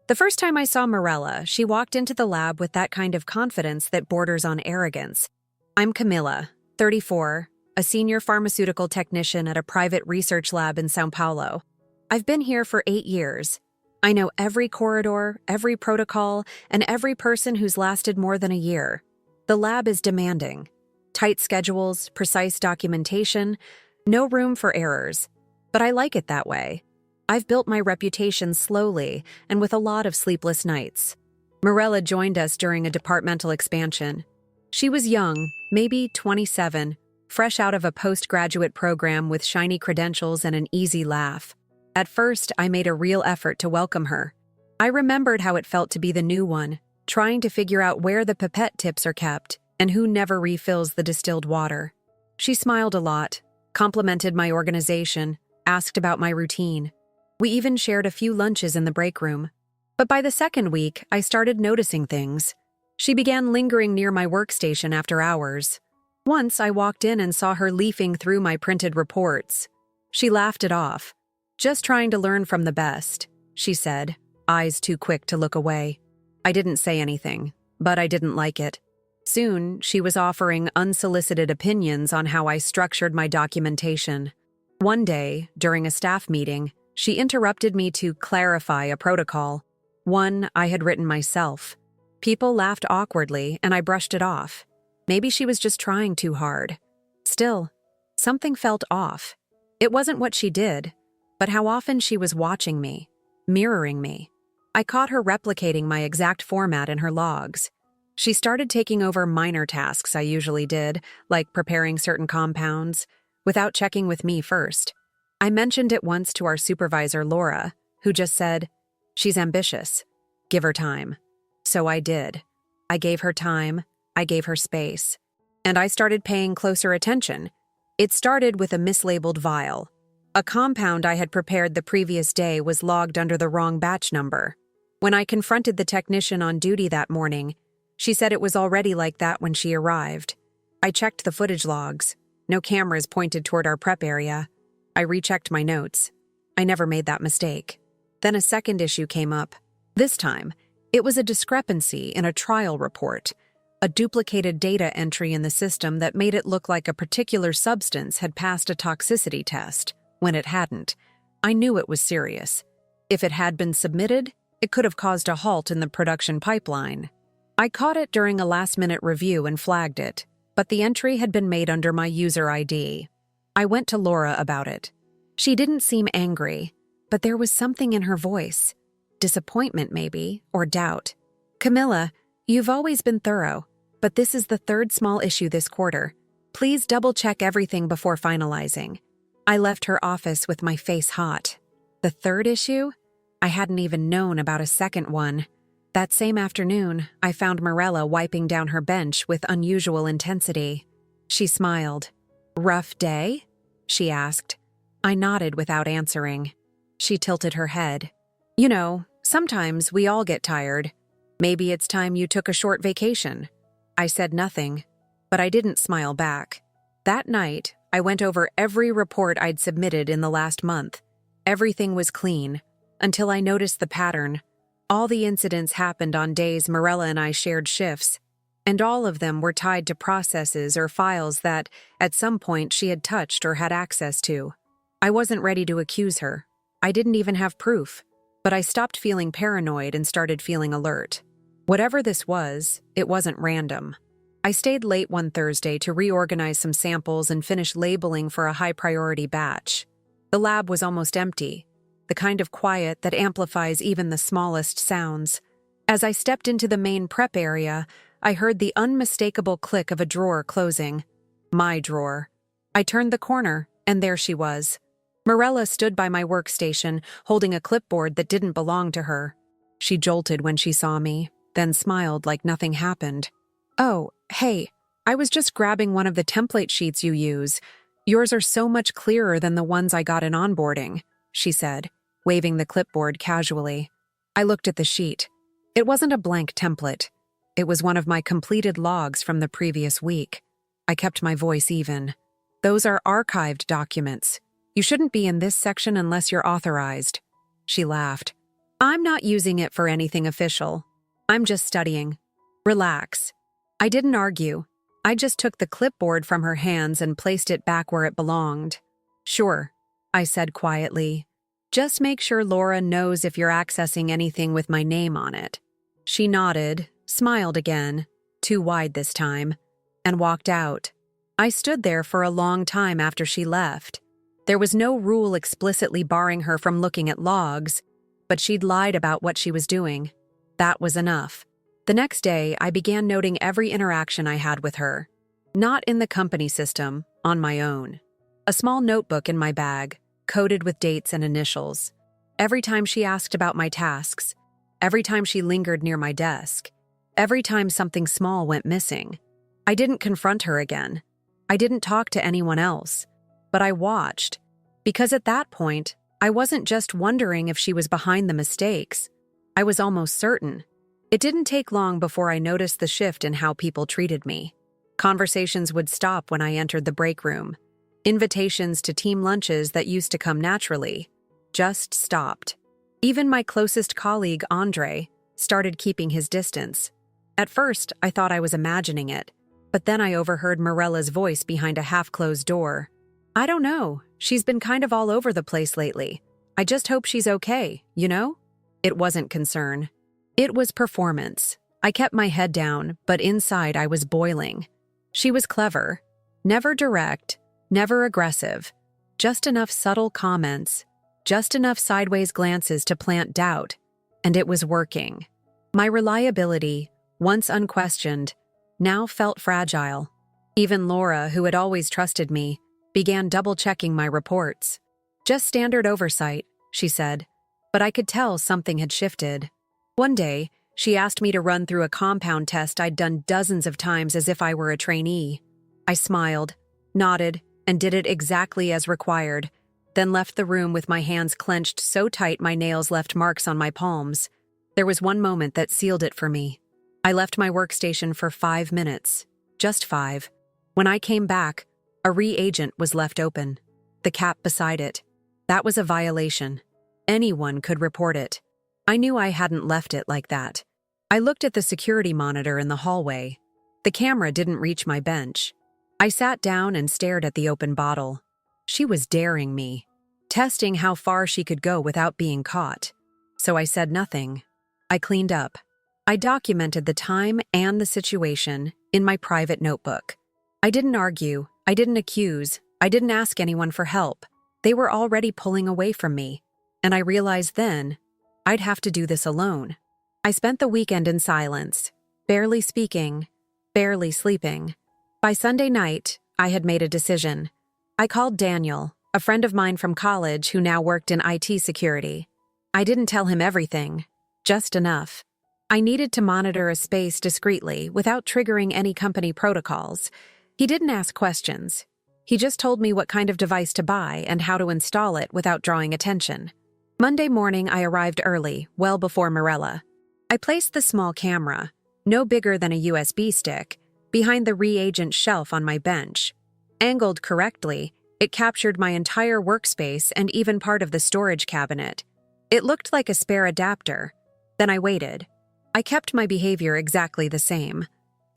The first time I saw Mirella, she walked into the lab with that kind of confidence that borders on arrogance. I'm Camilla, 34, a senior pharmaceutical technician at a private research lab in São Paulo. I've been here for 8 years. I know every corridor, every protocol, and every person who's lasted more than a year. The lab is demanding. Tight schedules, precise documentation, no room for errors. But I like it that way. I've built my reputation slowly and with a lot of sleepless nights. Mirella joined us during a departmental expansion. She was young, maybe 27, fresh out of a postgraduate program with shiny credentials and an easy laugh. At first, I made a real effort to welcome her. I remembered how it felt to be the new one, trying to figure out where the pipette tips are kept and who never refills the distilled water. She smiled a lot, complimented my organization, asked about my routine. We even shared a few lunches in the break room. But by the second week, I started noticing things. She began lingering near my workstation after hours. Once I walked in and saw her leafing through my printed reports. She laughed it off. "Just trying to learn from the best," she said, eyes too quick to look away. I didn't say anything, but I didn't like it. Soon, she was offering unsolicited opinions on how I structured my documentation. One day, during a staff meeting, she interrupted me to clarify a protocol, one I had written myself. People laughed awkwardly, and I brushed it off. Maybe she was just trying too hard. Still, something felt off. It wasn't what she did, but how often she was watching me, mirroring me. I caught her replicating my exact format in her logs. She started taking over minor tasks I usually did, like preparing certain compounds, without checking with me first. I mentioned it once to our supervisor, Laura, who just said, "She's ambitious. Give her time." So I did. I gave her time, I gave her space. And I started paying closer attention. It started with a mislabeled vial. A compound I had prepared the previous day was logged under the wrong batch number. When I confronted the technician on duty that morning, she said it was already like that when she arrived. I checked the footage logs. No cameras pointed toward our prep area. I rechecked my notes. I never made that mistake. Then a second issue came up. This time, it was a discrepancy in a trial report, a duplicated data entry in the system that made it look like a particular substance had passed a toxicity test, when it hadn't. I knew it was serious. If it had been submitted, it could have caused a halt in the production pipeline. I caught it during a last-minute review and flagged it, but the entry had been made under my user ID. I went to Laura about it. She didn't seem angry, but there was something in her voice. Disappointment, maybe, or doubt. "Camilla, you've always been thorough, but this is the third small issue this quarter. Please double-check everything before finalizing." I left her office with my face hot. The third issue? I hadn't even known about a second one. That same afternoon, I found Mirella wiping down her bench with unusual intensity. She smiled. "Rough day?" she asked. I nodded without answering. She tilted her head. "You know, sometimes we all get tired. Maybe it's time you took a short vacation." I said nothing, but I didn't smile back. That night, I went over every report I'd submitted in the last month. Everything was clean, until I noticed the pattern. All the incidents happened on days Mirella and I shared shifts, and all of them were tied to processes or files that, at some point, she had touched or had access to. I wasn't ready to accuse her. I didn't even have proof, but I stopped feeling paranoid and started feeling alert. Whatever this was, it wasn't random. I stayed late one Thursday to reorganize some samples and finish labeling for a high-priority batch. The lab was almost empty, the kind of quiet that amplifies even the smallest sounds. As I stepped into the main prep area, I heard the unmistakable click of a drawer closing. My drawer. I turned the corner, and there she was. Mirella stood by my workstation, holding a clipboard that didn't belong to her. She jolted when she saw me, then smiled like nothing happened. "Oh, hey, I was just grabbing one of the template sheets you use. Yours are so much clearer than the ones I got in onboarding," she said, waving the clipboard casually. I looked at the sheet. It wasn't a blank template. It was one of my completed logs from the previous week. I kept my voice even. "Those are archived documents. You shouldn't be in this section unless you're authorized." She laughed. I'm not using it for anything official. I'm just studying. Relax. I didn't argue. I just took the clipboard from her hands and placed it back where it belonged. Sure, I said quietly. Just make sure Laura knows if you're accessing anything with my name on it. She nodded, smiled again, too wide this time, and walked out. I stood there for a long time after she left. There was no rule explicitly barring her from looking at logs, but she'd lied about what she was doing. That was enough. The next day, I began noting every interaction I had with her. Not in the company system, on my own. A small notebook in my bag, coded with dates and initials. Every time she asked about my tasks, every time she lingered near my desk, every time something small went missing. I didn't confront her again. I didn't talk to anyone else. But I watched, because at that point, I wasn't just wondering if she was behind the mistakes. I was almost certain. It didn't take long before I noticed the shift in how people treated me. Conversations would stop when I entered the break room. Invitations to team lunches that used to come naturally just stopped. Even my closest colleague, Andre, started keeping his distance. At first, I thought I was imagining it, but then I overheard Morella's voice behind a half-closed door. I don't know. She's been kind of all over the place lately. I just hope she's okay, you know? It wasn't concern. It was performance. I kept my head down, but inside I was boiling. She was clever. Never direct, never aggressive. Just enough subtle comments, just enough sideways glances to plant doubt. And it was working. My reliability, once unquestioned, now felt fragile. Even Laura, who had always trusted me, began double-checking my reports. Just standard oversight, she said, but I could tell something had shifted. One day, she asked me to run through a compound test I'd done dozens of times as if I were a trainee. I smiled, nodded, and did it exactly as required, then left the room with my hands clenched so tight my nails left marks on my palms. There was one moment that sealed it for me. I left my workstation for 5 minutes. Just 5. When I came back, a reagent was left open. The cap beside it. That was a violation. Anyone could report it. I knew I hadn't left it like that. I looked at the security monitor in the hallway. The camera didn't reach my bench. I sat down and stared at the open bottle. She was daring me, testing how far she could go without being caught. So I said nothing. I cleaned up. I documented the time and the situation in my private notebook. I didn't argue. I didn't accuse. I didn't ask anyone for help. They were already pulling away from me. And I realized then, I'd have to do this alone. I spent the weekend in silence, barely speaking, barely sleeping. By Sunday night, I had made a decision. I called Daniel, a friend of mine from college who now worked in IT security. I didn't tell him everything, just enough. I needed to monitor a space discreetly without triggering any company protocols. He didn't ask questions. He just told me what kind of device to buy and how to install it without drawing attention. Monday morning, I arrived early, well before Morella. I placed the small camera, no bigger than a USB stick, behind the reagent shelf on my bench. Angled correctly, it captured my entire workspace and even part of the storage cabinet. It looked like a spare adapter. Then I waited. I kept my behavior exactly the same.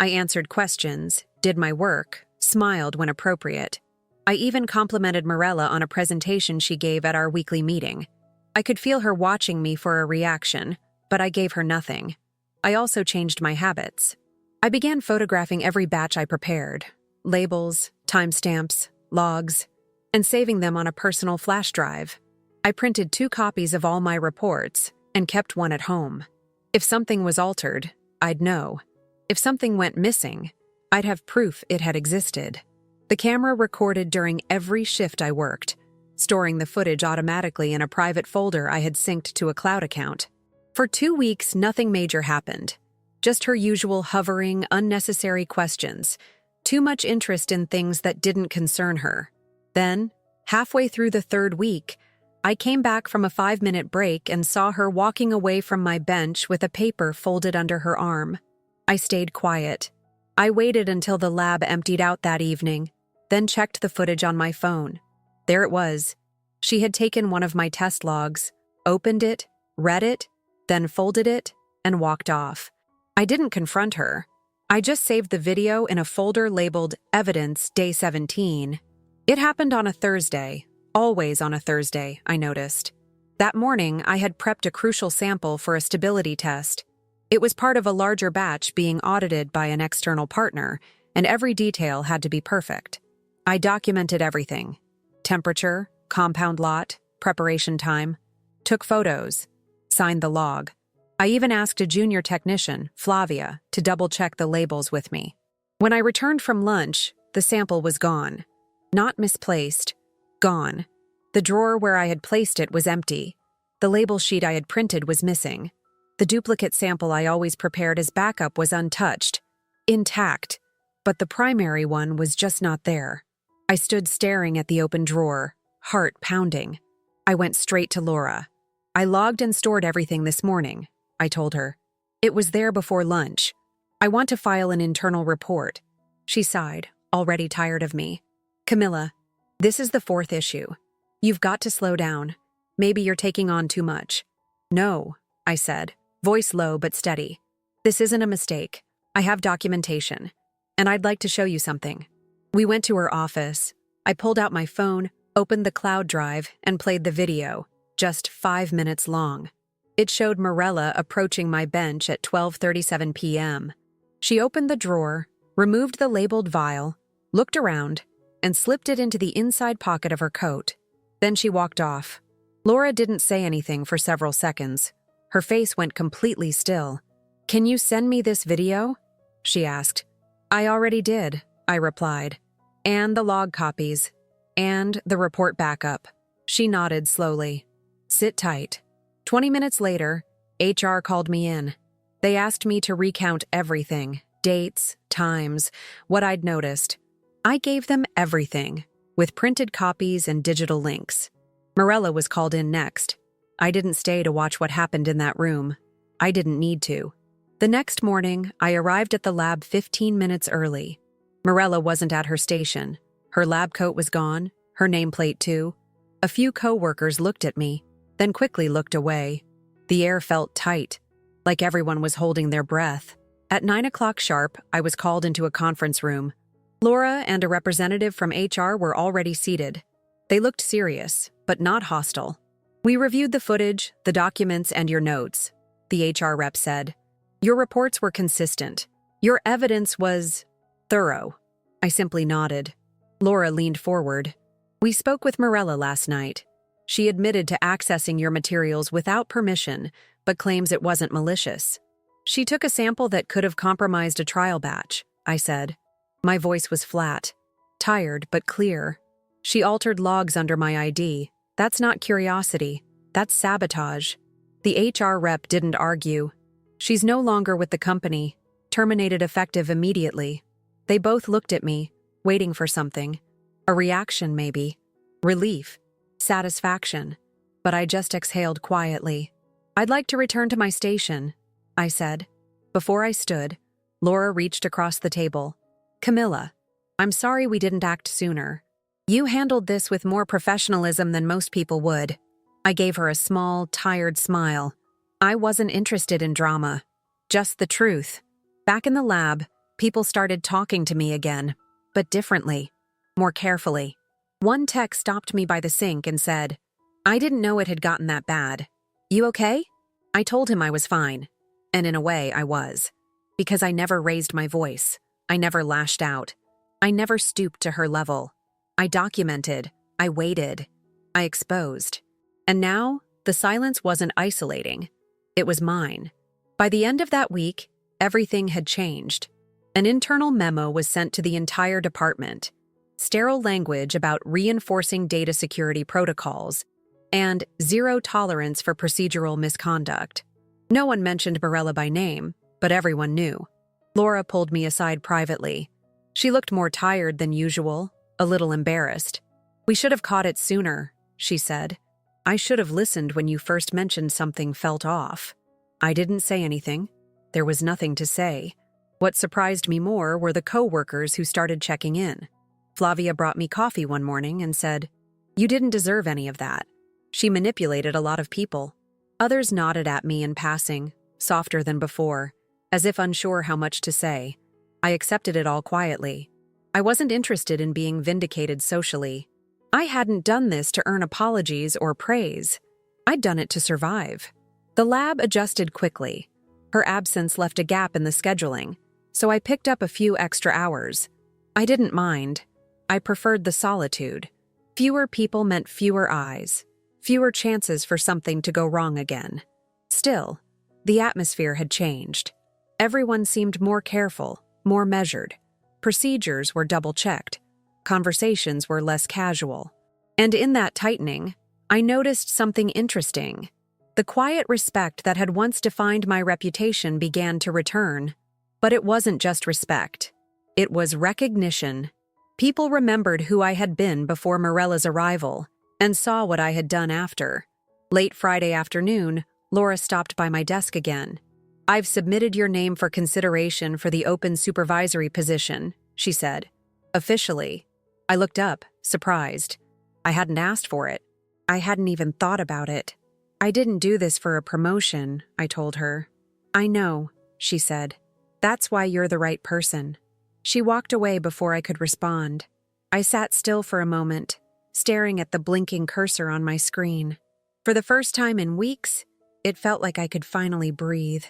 I answered questions, did my work, smiled when appropriate. I even complimented Morella on a presentation she gave at our weekly meeting. I could feel her watching me for a reaction, but I gave her nothing. I also changed my habits. I began photographing every batch I prepared, labels, timestamps, logs, and saving them on a personal flash drive. I printed 2 copies of all my reports and kept one at home. If something was altered, I'd know. If something went missing, I'd have proof it had existed. The camera recorded during every shift I worked, storing the footage automatically in a private folder I had synced to a cloud account. For 2 weeks, nothing major happened. Just her usual hovering, unnecessary questions. Too much interest in things that didn't concern her. Then, halfway through the 3rd week, I came back from a 5-minute break and saw her walking away from my bench with a paper folded under her arm. I stayed quiet. I waited until the lab emptied out that evening, then checked the footage on my phone. There it was. She had taken one of my test logs, opened it, read it, then folded it, and walked off. I didn't confront her. I just saved the video in a folder labeled Evidence Day 17. It happened on a Thursday, always on a Thursday, I noticed. That morning, I had prepped a crucial sample for a stability test. It was part of a larger batch being audited by an external partner, and every detail had to be perfect. I documented everything: temperature, compound lot, preparation time, took photos, signed the log. I even asked a junior technician, Flavia, to double-check the labels with me. When I returned from lunch, the sample was gone. Not misplaced, gone. The drawer where I had placed it was empty. The label sheet I had printed was missing. The duplicate sample I always prepared as backup was untouched, intact, but the primary one was just not there. I stood staring at the open drawer, heart pounding. I went straight to Laura. "I logged and stored everything this morning," I told her. "It was there before lunch. I want to file an internal report." She sighed, already tired of me. "Camilla, this is the 4th issue. You've got to slow down. Maybe you're taking on too much." "No," I said, voice low but steady. "This isn't a mistake. I have documentation, and I'd like to show you something." We went to her office. I pulled out my phone, opened the cloud drive, and played the video, just 5 minutes long. It showed Morella approaching my bench at 12:37 p.m. She opened the drawer, removed the labeled vial, looked around, and slipped it into the inside pocket of her coat. Then she walked off. Laura didn't say anything for several seconds. Her face went completely still. "Can you send me this video?" she asked. "I already did," I replied. "And the log copies. And the report backup." She nodded slowly. "Sit tight." 20 minutes later, HR called me in. They asked me to recount everything: dates, times, what I'd noticed. I gave them everything, with printed copies and digital links. Morella was called in next. I didn't stay to watch what happened in that room. I didn't need to. The next morning, I arrived at the lab 15 minutes early. Morella wasn't at her station. Her lab coat was gone, her nameplate too. A few co-workers looked at me, then quickly looked away. The air felt tight, like everyone was holding their breath. At 9 o'clock sharp, I was called into a conference room. Laura and a representative from HR were already seated. They looked serious, but not hostile. "We reviewed the footage, the documents, and your notes," the HR rep said. "Your reports were consistent. Your evidence was thorough." I simply nodded. Laura leaned forward. "We spoke with Morella last night. She admitted to accessing your materials without permission, but claims it wasn't malicious. She took a sample that could have compromised a trial batch," I said. My voice was flat, tired but clear. "She altered logs under my ID. That's not curiosity. That's sabotage." The HR rep didn't argue. "She's no longer with the company, terminated effective immediately." They both looked at me, waiting for something. A reaction, maybe. Relief. Satisfaction. But I just exhaled quietly. "I'd like to return to my station," I said. Before I stood, Laura reached across the table. "Camilla, I'm sorry we didn't act sooner. You handled this with more professionalism than most people would." I gave her a small, tired smile. I wasn't interested in drama. Just the truth. Back in the lab, people started talking to me again, but differently, more carefully. One tech stopped me by the sink and said, "I didn't know it had gotten that bad. You okay?" I told him I was fine. And in a way, I was. Because I never raised my voice. I never lashed out. I never stooped to her level. I documented. I waited. I exposed. And now, the silence wasn't isolating. It was mine. By the end of that week, everything had changed. An internal memo was sent to the entire department. Sterile language about reinforcing data security protocols, and zero tolerance for procedural misconduct. No one mentioned Morella by name, but everyone knew. Laura pulled me aside privately. She looked more tired than usual, a little embarrassed. "We should have caught it sooner," she said. "I should have listened when you first mentioned something felt off." I didn't say anything. There was nothing to say. What surprised me more were the co-workers who started checking in. Flavia brought me coffee one morning and said, "You didn't deserve any of that. She manipulated a lot of people." Others nodded at me in passing, softer than before, as if unsure how much to say. I accepted it all quietly. I wasn't interested in being vindicated socially. I hadn't done this to earn apologies or praise. I'd done it to survive. The lab adjusted quickly. Her absence left a gap in the scheduling, so I picked up a few extra hours. I didn't mind. I preferred the solitude. Fewer people meant fewer eyes, fewer chances for something to go wrong again. Still, the atmosphere had changed. Everyone seemed more careful, more measured. Procedures were double-checked. Conversations were less casual. And in that tightening, I noticed something interesting. The quiet respect that had once defined my reputation began to return. But it wasn't just respect. It was recognition. People remembered who I had been before Morella's arrival and saw what I had done after. Late Friday afternoon, Laura stopped by my desk again. "I've submitted your name for consideration for the open supervisory position," she said. "Officially." I looked up, surprised. I hadn't asked for it. I hadn't even thought about it. "I didn't do this for a promotion," I told her. "I know," she said. "That's why you're the right person." She walked away before I could respond. I sat still for a moment, staring at the blinking cursor on my screen. For the first time in weeks, it felt like I could finally breathe.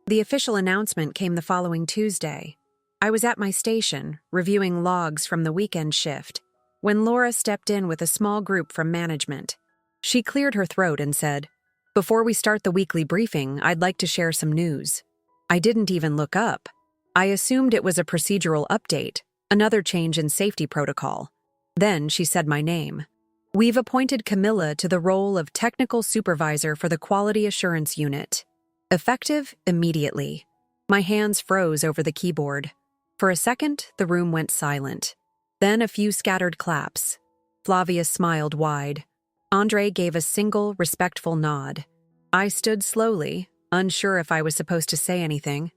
The official announcement came the following Tuesday. I was at my station, reviewing logs from the weekend shift, when Laura stepped in with a small group from management. She cleared her throat and said, "Before we start the weekly briefing, I'd like to share some news." I didn't even look up. I assumed it was a procedural update, another change in safety protocol. Then she said my name. "We've appointed Camilla to the role of technical supervisor for the Quality Assurance Unit. Effective immediately." My hands froze over the keyboard. For a second, the room went silent. Then a few scattered claps. Flavia smiled wide. Andre gave a single, respectful nod. I stood slowly, unsure if I was supposed to say anything.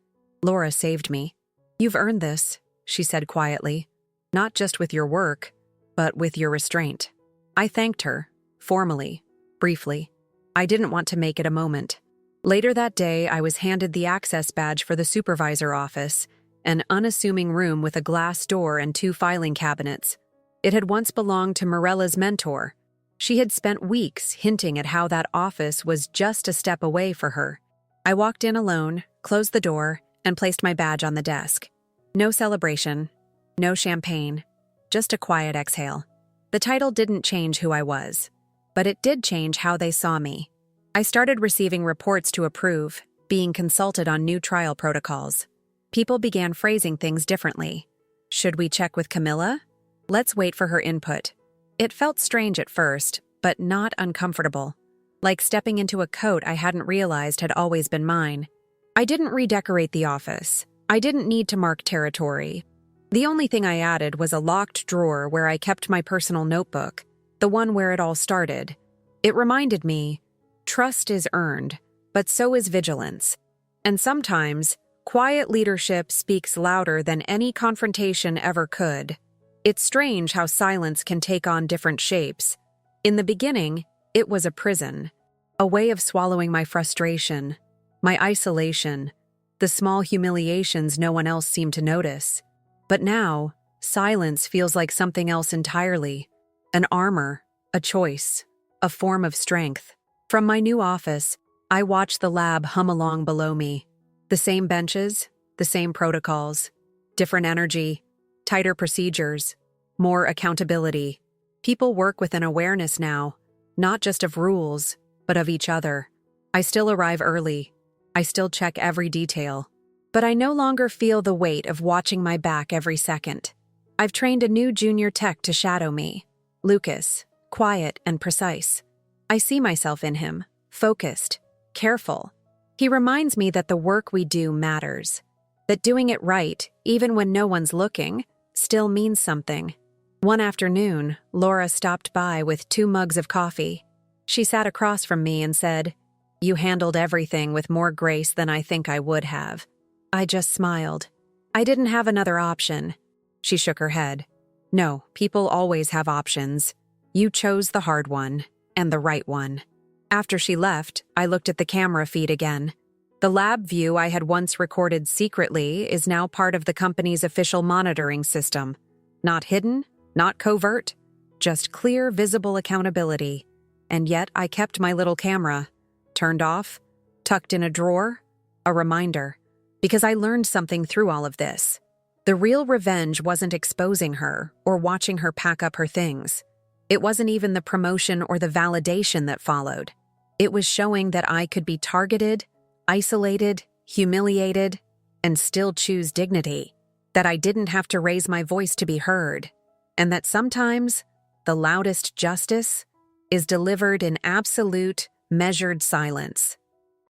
Laura saved me. "You've earned this," she said quietly. "Not just with your work, but with your restraint." I thanked her, formally, briefly. I didn't want to make it a moment. Later that day, I was handed the access badge for the supervisor office, an unassuming room with a glass door and 2 filing cabinets. It had once belonged to Morella's mentor. She had spent weeks hinting at how that office was just a step away for her. I walked in alone, closed the door, and placed my badge on the desk. No celebration, no champagne, just a quiet exhale. The title didn't change who I was, but it did change how they saw me. I started receiving reports to approve, being consulted on new trial protocols. People began phrasing things differently. "Should we check with Camilla? Let's wait for her input." It felt strange at first, but not uncomfortable. Like stepping into a coat I hadn't realized had always been mine. I didn't redecorate the office. I didn't need to mark territory. The only thing I added was a locked drawer where I kept my personal notebook, the one where it all started. It reminded me, trust is earned, but so is vigilance. And sometimes, quiet leadership speaks louder than any confrontation ever could. It's strange how silence can take on different shapes. In the beginning, it was a prison, a way of swallowing my frustration, my isolation, the small humiliations no one else seemed to notice. But now, silence feels like something else entirely, an armor, a choice, a form of strength. From my new office, I watch the lab hum along below me. The same benches, the same protocols, different energy, tighter procedures, more accountability. People work with an awareness now, not just of rules, but of each other. I still arrive early. I still check every detail. But I no longer feel the weight of watching my back every second. I've trained a new junior tech to shadow me. Lucas, quiet and precise. I see myself in him, focused, careful. He reminds me that the work we do matters, that doing it right, even when no one's looking, still means something. One afternoon, Laura stopped by with 2 mugs of coffee. She sat across from me and said, "You handled everything with more grace than I think I would have." I just smiled. I didn't have another option. She shook her head. "No, people always have options. You chose the hard one, and the right one." After she left, I looked at the camera feed again. The lab view I had once recorded secretly is now part of the company's official monitoring system. Not hidden, not covert, just clear, visible accountability. And yet I kept my little camera, turned off, tucked in a drawer, a reminder, because I learned something through all of this. The real revenge wasn't exposing her or watching her pack up her things. It wasn't even the promotion or the validation that followed. It was showing that I could be targeted, isolated, humiliated, and still choose dignity. That I didn't have to raise my voice to be heard. And that sometimes the loudest justice is delivered in absolute, measured silence.